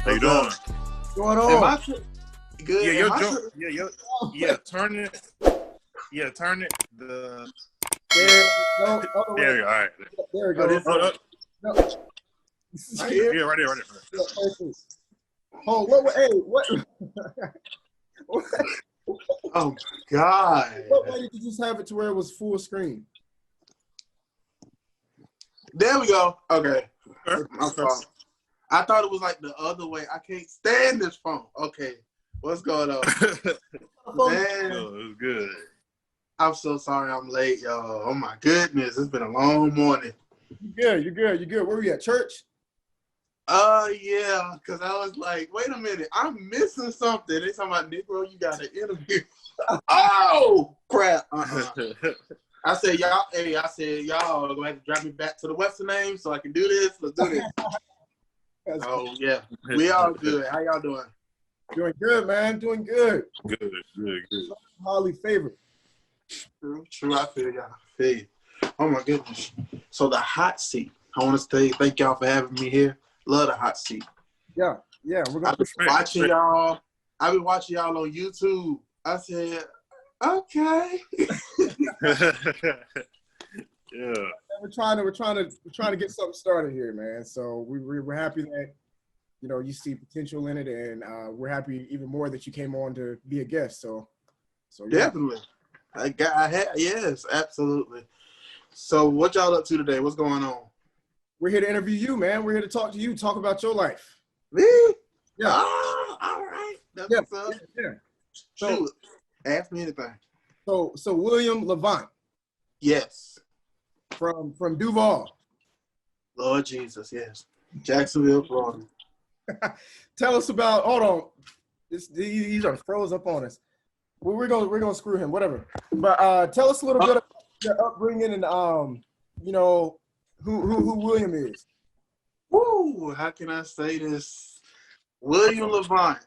How you doing? What's going Am I on? good? Yeah, Am I turn it. Yeah, turn it. The There, no, other way. there you go. All right. There we Oh, go. this Oh, No. right here? yeah, right there. Yeah, perfect. Oh, what? Hey, what? Oh my God. What way did you just have it to where it was full screen? There we go. Okay. Okay. My fault. I thought it was like the other way. I can't stand this phone. Okay. What's going on? Man, Oh, it was good. I'm so sorry I'm late, y'all. Oh my goodness. It's been a long morning. You're good. Where were you at? Church? Yeah, because I was like, wait a minute, I'm missing something. They talking about, Negro, you got an interview. Oh, crap. I said, y'all gonna have to drive me back to the Western name so I can do this. Let's do this. Oh, yeah. We all good. How y'all doing? Doing good, man. Doing good. Good. Highly favored. True. I feel y'all. I feel you. Oh, my goodness. So the hot seat. I want to say thank y'all for having me here. Love the hot seat. Yeah. We're I've gonna. been watching y'all. I've been watching y'all on YouTube. I said, okay. Yeah. We're trying to get something started here, man. So we're happy that you see potential in it, and we're happy even more that you came on to be a guest. So yeah. Definitely. Yes, absolutely. So what y'all up to today? What's going on? We're here to interview you, man. We're here to talk to you, talk about your life. Me? Yeah. Oh, all right. That's what's up. Yeah. Shoot. Ask me anything. So William LaVant Yes. from Duval. Lord Jesus, yes. Jacksonville, Florida. Tell us about. Hold on. These are froze up on us. Well, we're gonna screw him. Whatever. But tell us a little bit about your upbringing and who William is. Woo! How can I say this? William LaVant.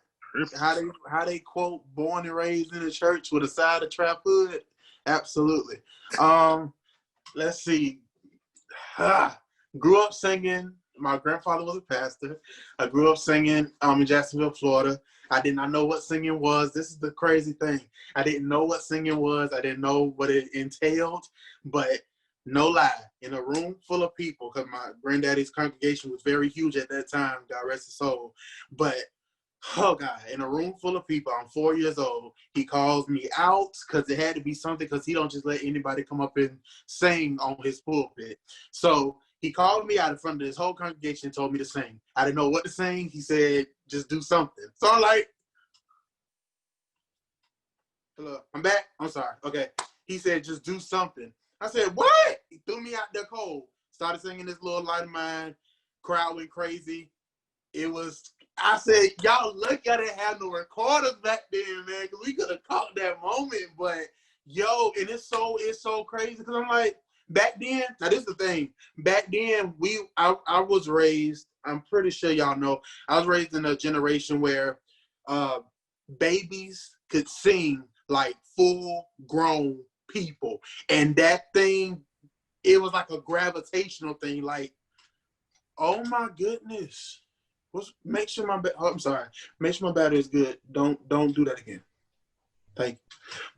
How they quote born and raised in the church with a side of trap hood? Absolutely. Let's see. Grew up singing. My grandfather was a pastor. I grew up singing in Jacksonville, Florida. I did not know what singing was. This is the crazy thing. I didn't know what singing was. I didn't know what it entailed. But no lie, in a room full of people, because my granddaddy's congregation was very huge at that time, God rest his soul. But, oh God, in a room full of people, I'm 4 years old, he calls me out because it had to be something because he don't just let anybody come up and sing on his pulpit. So he called me out in front of his whole congregation and told me to sing. I didn't know what to sing. He said, just do something. So I'm like, hello, I'm back. I'm sorry. Okay. He said, just do something. I said, what? He threw me out there cold. Started singing This Little Light of Mine. Crowd went crazy. I said, y'all lucky I didn't have no recorders back then, man, because we could have caught that moment. But, and it's so crazy because I'm like, back then, now this is the thing. Back then, I was raised, I'm pretty sure y'all know, I was raised in a generation where babies could sing like full-grown people. And that thing, it was like a gravitational thing. Like, oh my goodness. Make sure my battery is good. Don't do that again. Thank you.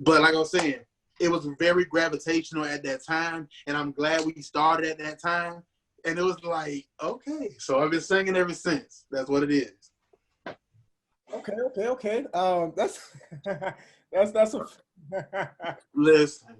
But like I was saying, it was very gravitational at that time, and I'm glad we started at that time. And it was like, okay, so I've been singing ever since. That's what it is. Okay. That's a. Listen.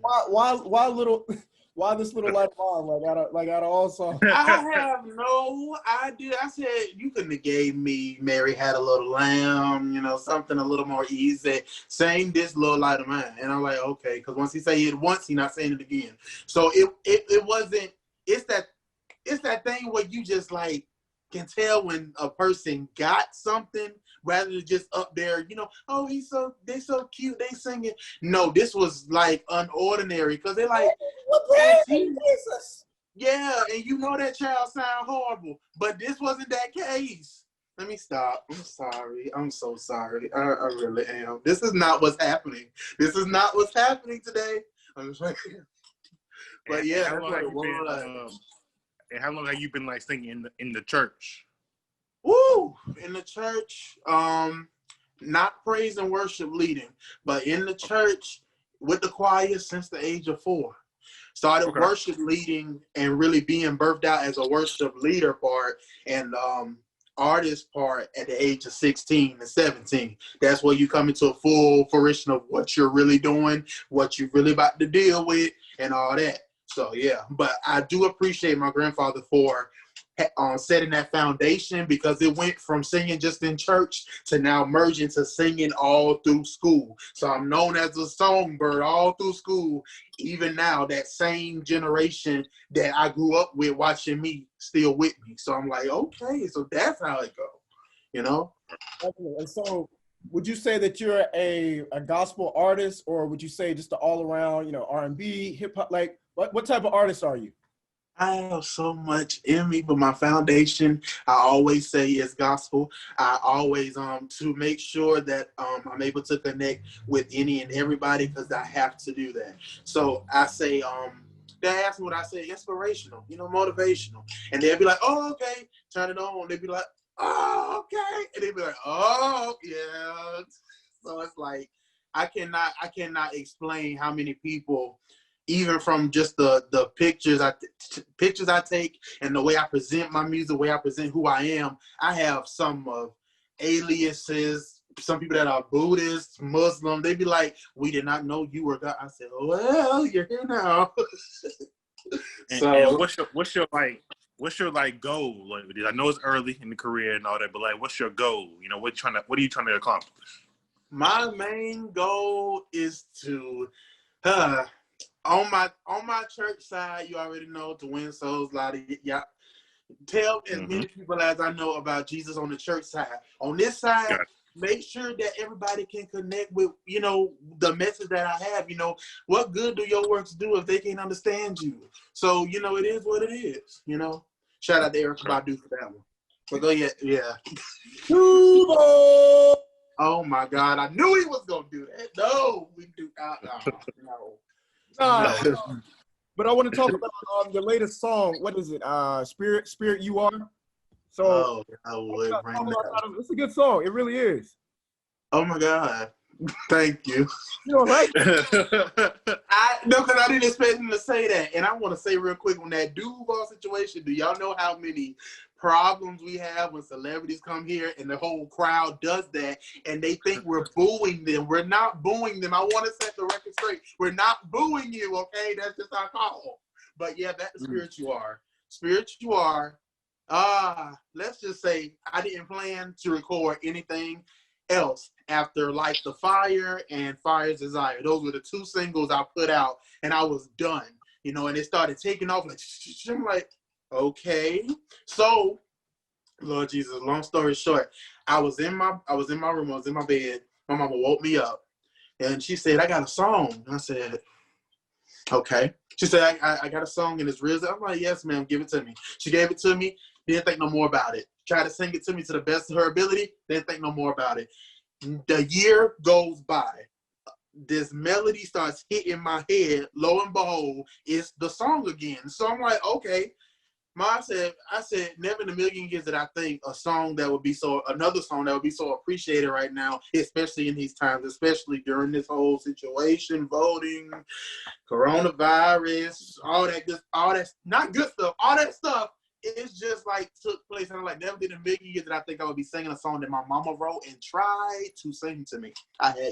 Why this little light on like out of all songs? I have no idea. I said you couldn't have gave me Mary Had a Little Lamb, something a little more easy. Saying This Little Light of Mine, and I'm like, okay, because once he say it once, he's not saying it again. So it wasn't. It's that thing where you just like can tell when a person got something rather than just up there, oh, they so cute, they singing. No, this was like unordinary because they're like, Jesus. Yeah, and that child sound horrible, but this wasn't that case. Let me stop. I'm sorry. I'm so sorry. I really am. This is not what's happening. This is not what's happening today. I'm just like, but yeah, that's what it was. And how long have you been like singing in the church? Woo! In the church, not praise and worship leading, but in the church with the choir since the age of 4. Started worship leading and really being birthed out as a worship leader part and artist part at the age of 16 and 17. That's where you come into a full fruition of what you're really doing, what you're really about to deal with, and all that. So yeah, but I do appreciate my grandfather for setting that foundation, because it went from singing just in church to now merging to singing all through school. So I'm known as a songbird all through school. Even now, that same generation that I grew up with watching me still with me. So I'm like, okay, so that's how it goes, you know? And so would you say that you're a gospel artist, or would you say just an all around, you know, R&B, hip hop? Like what type of artist are you? I have so much in me, but my foundation, I always say, is gospel. I always to make sure that I'm able to connect with any and everybody, because I have to do that. So I say they ask me what I say, inspirational, you know, motivational, and they'll be like, oh, okay, turn it on. They'll be like, oh, okay, and they'll be like, oh, yeah. So it's like I cannot explain how many people, even from just the pictures I take and the way I present my music, the way I present who I am. I have some of aliases, some people that are Buddhists, Muslim. They be like, we did not know you were God. I said, well, you're here now. And what's your goal? Like, I know it's early in the career and all that, but like, what's your goal? You know, what are you trying to accomplish? My main goal is to on my church side, you already know, to win souls, tell as many people as I know about Jesus on the church side. On this side, make sure that everybody can connect with, you know, the message that I have. You know, what good do your works do if they can't understand you? So, you know, it is what it is, you know. Shout out to Eric Badu for that one. But go ahead, yeah. Oh my God, I knew he was gonna do that. No, we do not. No. But I want to talk about the latest song. What is it? Spirit You Are. So it's a good song. It really is. Oh my God. Thank you. You don't like it? Because I didn't expect him to say that. And I want to say real quick, on that Duval situation, do y'all know how many problems we have when celebrities come here and the whole crowd does that and they think we're booing them? We're not booing them. I want to set the record straight. We're not booing you, okay? That's just our call. But yeah, that's the Spirit You Are. Spirit You Are. Let's just say I didn't plan to record anything else after Like the Fire and Fire's Desire. Those were the 2 singles I put out, and I was done, you know, and it started taking off. Like, I'm like, okay. So, Lord Jesus, long story short, I was in my room, I was in my bed. My mama woke me up, and she said, I got a song. I said, okay. She said, I got a song, and it's real. I'm like, yes, ma'am, give it to me. She gave it to me. Didn't think no more about it. Tried to sing it to me to the best of her ability. Didn't think no more about it. The year goes by. This melody starts hitting my head. Lo and behold, it's the song again. So I'm like, okay. I said, never in a million years did I think another song that would be so appreciated right now, especially in these times, especially during this whole situation, voting, coronavirus, all that, not good stuff, all that stuff. It's just like took place, and I'm like, never in a million years did I think I would be singing a song that my mama wrote and tried to sing to me.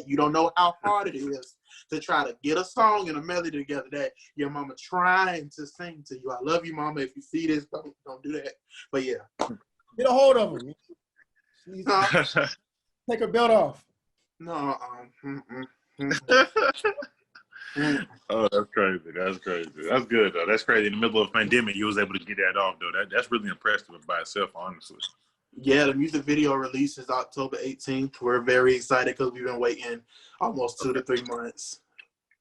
You don't know how hard it is to try to get a song and a melody together that your mama trying to sing to you. I love you, mama. If you see this, don't do that. But yeah, get a hold of him. Take her belt off. No. Oh, that's crazy. That's crazy. That's good though. That's crazy. In the middle of a pandemic, you was able to get that off though. That's really impressive by itself, honestly. Yeah, the music video release is October 18th. We're very excited because we've been waiting almost 2 to 3 months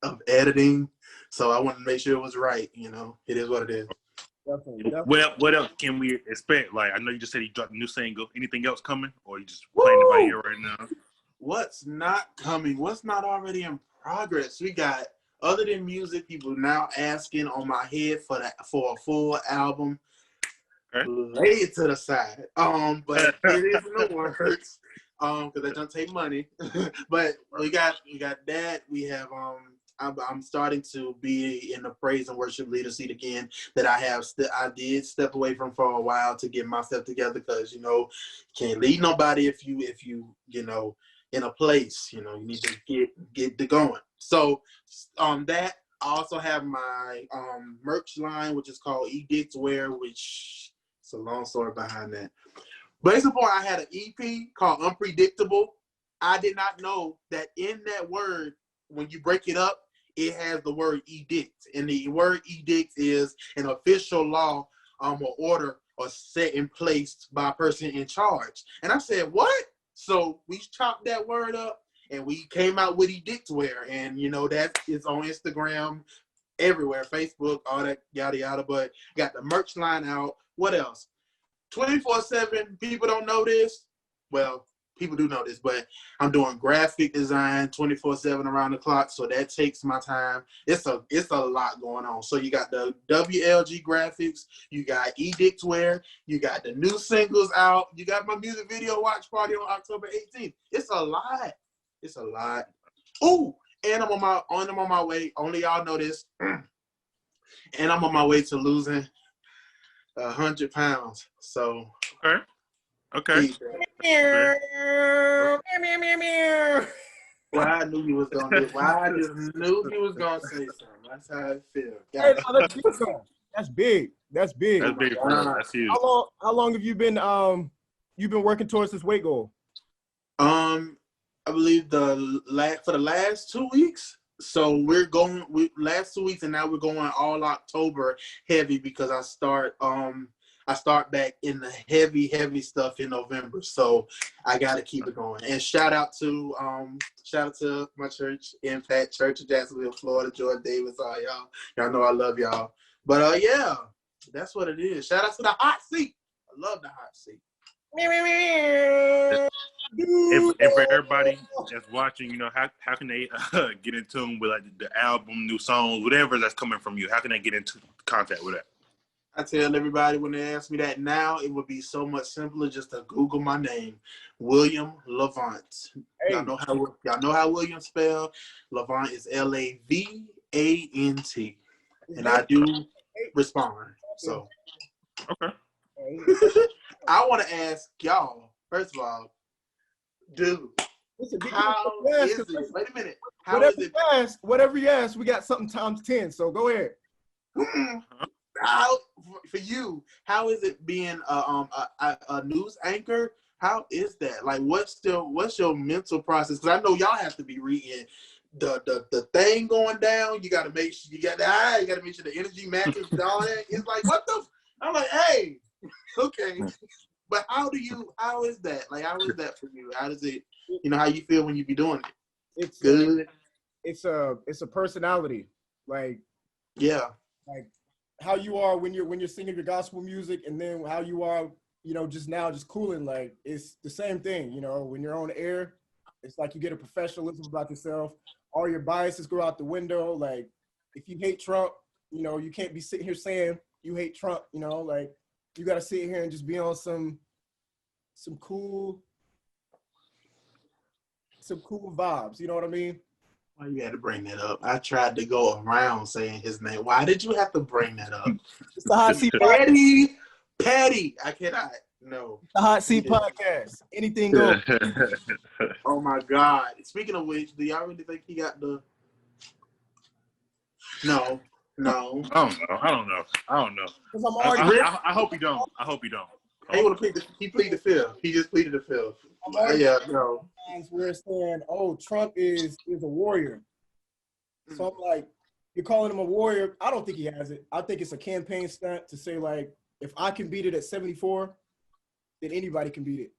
of editing. So I wanted to make sure it was right. You know, it is what it is. Definitely. What else can we expect? Like, I know you just said you dropped a new single. Anything else coming, or you just playing it by ear right now? What's not coming? What's not already in progress? We got, other than music, people now asking on my head for a full album. lay it to the side. But it is in the works. Because that don't take money. But we got that. We have I'm starting to be in the praise and worship leader seat again that I did step away from for a while to get myself together, because you can't lead nobody if you in a place, you need to get the going. So that I also have my merch line, which is called Edict Wear, which it's a long story behind that. Based upon I had an EP called Unpredictable, I did not know that in that word, when you break it up, it has the word edict. And the word edict is an official law or order or set in place by a person in charge. And I said, what? So we chopped that word up and we came out with Edict Wear. And, that is on Instagram, everywhere, Facebook, all that yada yada. But got the merch line out. What else? 24/7, people don't know this. Well, people do know this, but I'm doing graphic design 24/7 around the clock, so that takes my time. It's a lot going on. So you got the WLG graphics, you got Edict Wear, you got the new singles out, you got my music video watch party on October 18th. It's a lot. It's a lot. Ooh, and I'm on my way. Only y'all know this. And I'm on my way to losing 100 pounds. So okay. Well, I knew you was gonna do. Well, I just knew you was gonna say something. That's how I feel. Hey, that's big. That's big. That's big, bro. That's huge. How long have you been working towards this weight goal? I believe for the last 2 weeks. So we're going last 2 weeks, and now we're going all October heavy, because I start back in the heavy stuff in November. So I got to keep it going. And shout out to my church, Impact Church of Jacksonville, Florida, Jordan Davis, all y'all. Y'all know I love y'all. But yeah, that's what it is. Shout out to the hot seat. I love the hot seat. And for everybody that's watching, how can they get in tune with like the album, new songs, whatever that's coming from you? How can they get into contact with that? I tell everybody when they ask me that now, it would be so much simpler just to Google my name, William LaVant. Hey. Y'all know how William spelled. LaVant is LaVant, and I do respond. So, okay. I want to ask y'all, first of all, dude, how is it? Wait a minute. Whatever you ask, we got something times 10. So go ahead. How, for you, how is it being a news anchor? How is that? Like, what's your mental process? Because I know y'all have to be reading the thing going down. You got to make sure you got to make sure the energy matches and all that. It's like, what the? I'm like, hey, okay. But how is that? Like, how is that for you? How does it, how you feel when you be doing it? It's good. It's a personality. Like, yeah. Like how you are when you're singing your gospel music, and then how you are, just cooling. Like, it's the same thing. When you're on air, it's like you get a professionalism about yourself. All your biases go out the window. Like, if you hate Trump, you can't be sitting here saying you hate Trump. Like, you got to sit here and just be on some cool vibes. You know what I mean? Why you had to bring that up? I tried to go around saying his name. Why did you have to bring that up? It's the Hot Seat Patty. I cannot. No. The Hot Seat Podcast. Anything goes. Oh my God. Speaking of which, do y'all really think he got the? No. I don't know. I hope he don't. He pleaded the fifth. He just pleaded the fifth. Yeah, no. We're saying, Trump is a warrior. So I'm like, you're calling him a warrior. I don't think he has it. I think it's a campaign stunt to say, like, if I can beat it at 74, then anybody can beat it.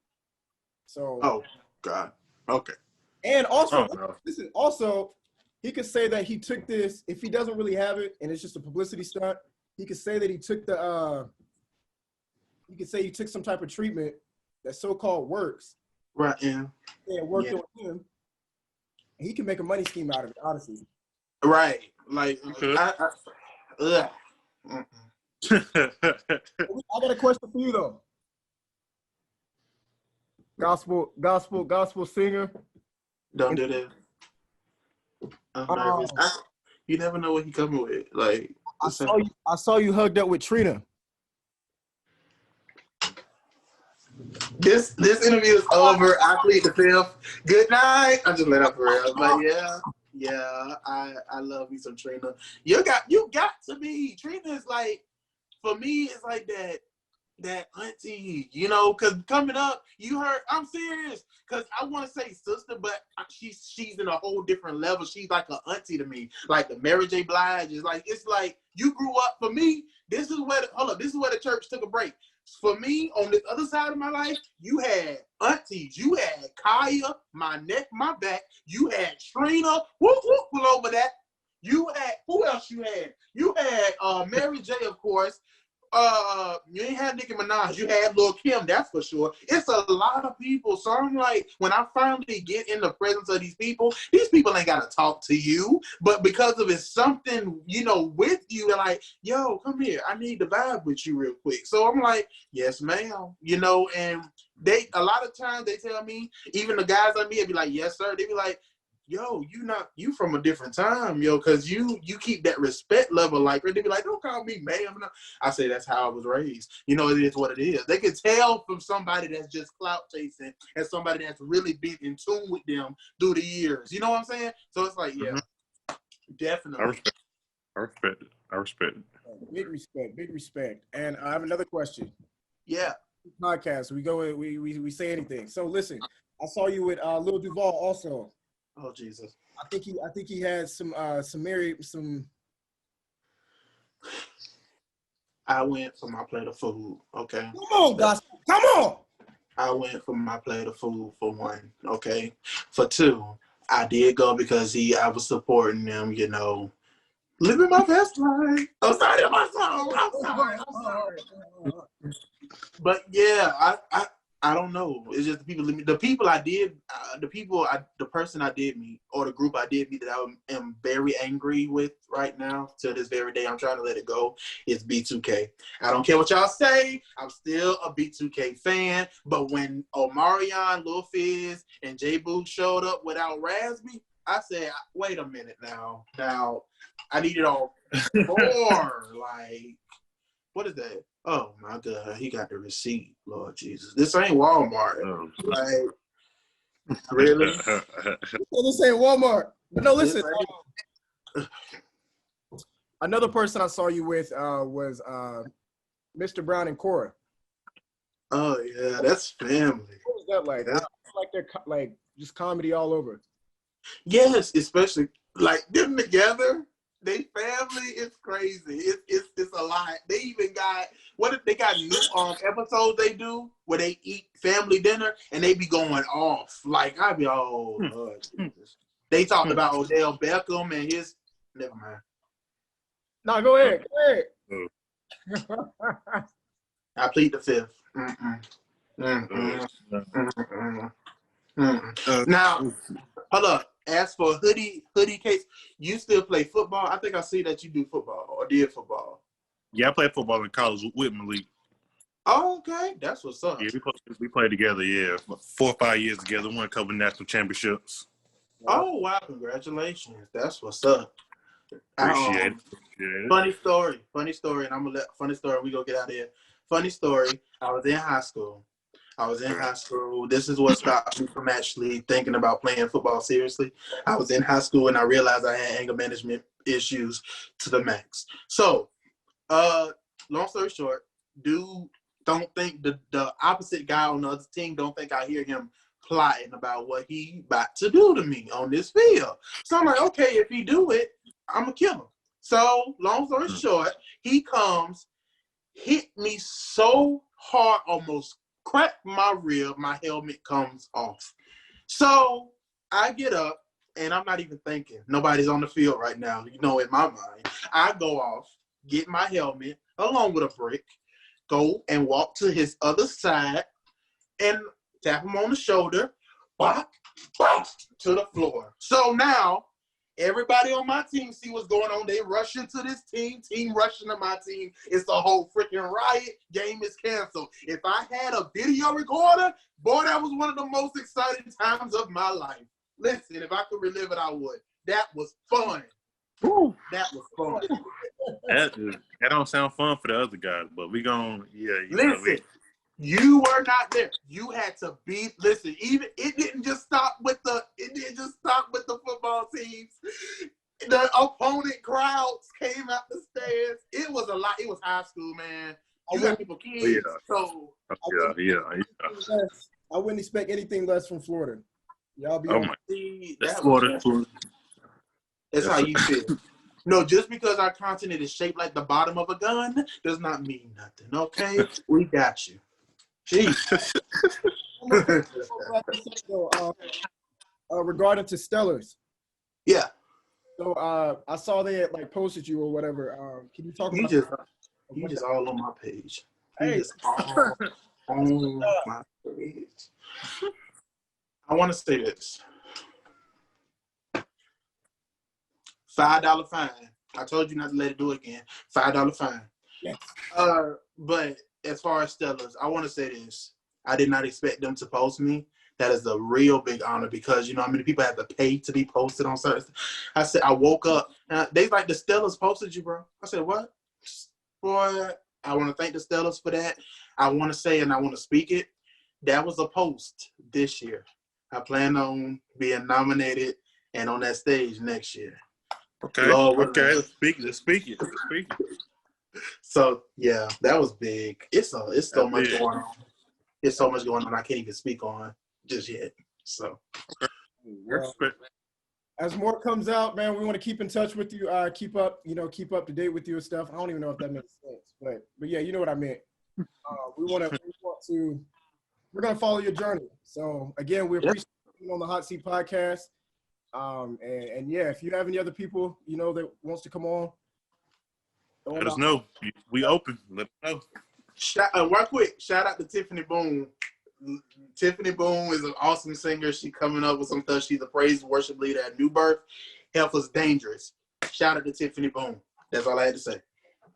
So. Oh, God. Okay. And also, listen, he could say that he took this, if he doesn't really have it and it's just a publicity stunt, he could say that he took he took some type of treatment that so-called works. Right, yeah. Yeah, it worked on him. And he can make a money scheme out of it, honestly. Right. Like, I got a question for you though. Gospel singer. Don't do that. I'm nervous. You never know what he coming with. Like I saw you hugged up with Trina. This interview is over. I plead the fifth. Good night. I just let up for real. But yeah, I love me some Trina. You got to be. Trina is like, for me, it's like that auntie, you know, because coming up, you heard, I'm serious, because I want to say sister, but she's in a whole different level. She's like an auntie to me, like the Mary J. Blige is like, it's like you grew up. For me, this is where the church took a break. For me, on the other side of my life, you had aunties. You had Kaya, my neck, my back. You had Trina, whoop, pull over that. You had, who else you had? You had Mary J, of course. You ain't had Nicki Minaj. You had Lil' Kim, that's for sure. It's a lot of people. So I'm like, when I finally get in the presence of these people ain't got to talk to you. But because of it's something, you know, with you, they're like, yo, come here. I need to vibe with you real quick. So I'm like, yes, ma'am. You know, and a lot of times they tell me, even the guys I meet, they be like, yes, sir. They be like, yo, you from a different time, yo, because you keep that respect level. Like, they be like, don't call me ma'am. I say that's how I was raised. You know, it is what it is. They can tell from somebody that's just clout chasing and somebody that's really been in tune with them through the years. You know what I'm saying? So it's like, yeah, definitely. I respect it. Big respect. And I have another question. Yeah. Podcast. We say anything. So listen, I saw you with Lil Duval also. Oh Jesus! I think he had some. I went for my plate of food. Okay. Come on, gospel. Come on. I went for my plate of food for one. Okay. For two, I did go because I was supporting them. You know, living my best life. I'm sorry, my song. I'm sorry. But yeah, I don't know. It's just the person I did meet, or the group I did meet that I am very angry with right now to this very day. I'm trying to let it go. Is B2K. I don't care what y'all say. I'm still a B2K fan. But when Omarion, Lil Fizz, and J Boo showed up without Razby, I said, wait a minute now. Now, I need it all more. Like, what is that? Oh my God, he got the receipt, Lord Jesus. This ain't Walmart. Like, really? This ain't Walmart. But no, listen. Another person I saw you with was Mr. Brown and Cora. Oh yeah, that's family. What was that like? It's like they're like just comedy all over. Yes, especially like them together. They family is crazy. It's a lot. They even got they got new episodes they do where they eat family dinner and they be going off. Like I be Lord Jesus. They talked about Odell Beckham and his. Never mind. No, go ahead. I plead the fifth. Now, hold up. As for hoodie case, you still play football? I think I see that you do football or did football. Yeah, I played football in college with Malik. Oh, okay. That's what's up. Yeah, we played together, 4 or 5 years together, won a couple national championships. Oh, wow. Congratulations. That's what's up. Appreciate it. Funny story. And I'm going to funny story. We go get out of here. Funny story. I was in high school. This is what stopped me from actually thinking about playing football seriously. I was in high school and I realized I had anger management issues to the max. So, long story short, dude, don't think the opposite guy on the other team don't think I hear him plotting about what he about to do to me on this field. So I'm like, okay, if he do it, I'm gonna kill him. So, long story short, he comes, hit me so hard, almost cracked my rib, my helmet comes off. So I get up and I'm not even thinking. Nobody's on the field right now, you know, in my mind. I go off, get my helmet along with a brick, go and walk to his other side and tap him on the shoulder, bop, bop, to the floor. So now Everybody on my team see what's going on. They rush into this team rushing to my team. It's a whole freaking riot. Game is canceled. If I had a video recorder, boy, that was one of the most exciting times of my life. Listen, if I could relive it, I would. That was fun. Woo. That was fun. That don't sound fun for the other guys, but we gon' Listen, you were not there. You had to be. Listen, even it didn't just stop with the football teams. The opponent crowds came out the stands. It was a lot. It was high school, man. You got people kids. So I wouldn't expect anything less from Florida. Y'all be that's Florida. That's how you feel. No, just because our continent is shaped like the bottom of a gun does not mean nothing, okay? We got you. Jeez. Regarding to Stellars. Yeah. So I saw they had like posted you or whatever. Can you talk about you just all on my page. Hey. Just all on my page. I want to say this. $5 fine. I told you not to let it do it again. $5 fine. Yes. But as far as Stellars, I want to say this. I did not expect them to post me. That is a real big honor because, you know, how many people have to pay to be posted on certain. I said, I woke up. They like, the Stellars posted you, bro. I said, what? Boy, I want to thank the Stellars for that. I want to say, and I want to speak it. That was a post this year. I plan on being nominated and on that stage next year. Okay. Let's speak it. So yeah, that was big. It's so much going on. It's so much going on I can't even speak on just yet. So as more comes out, man, we want to keep in touch with you. Keep up to date with you and stuff. I don't even know if that makes sense, but yeah, you know what I meant. We're gonna follow your journey. So again, we appreciate you on the Hot Seat Podcast. And yeah, if you have any other people, you know, that wants to come on, let us know. We open. Let us know. Right quick, shout out to Tiffany Boone. Tiffany Boone is an awesome singer. She's coming up with some stuff. She's a praise and worship leader at New Birth. Health is dangerous. Shout out to Tiffany Boone. That's all I had to say.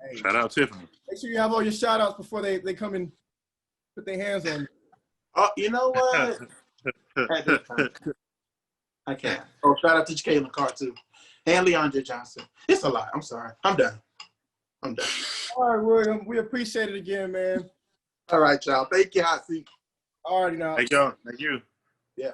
Hey, shout out Tiffany. Make sure you have all your shout outs before they come and put their hands on you. Oh, you know what? At this time. I can't. Oh, shout out to Jalen Carr too. And Leandra Johnson. It's a lot. I'm sorry. I'm done. All right, William. We appreciate it again, man. All right, y'all. Thank you, Hot Seat. All righty now. Thank y'all. Thank you. Yeah.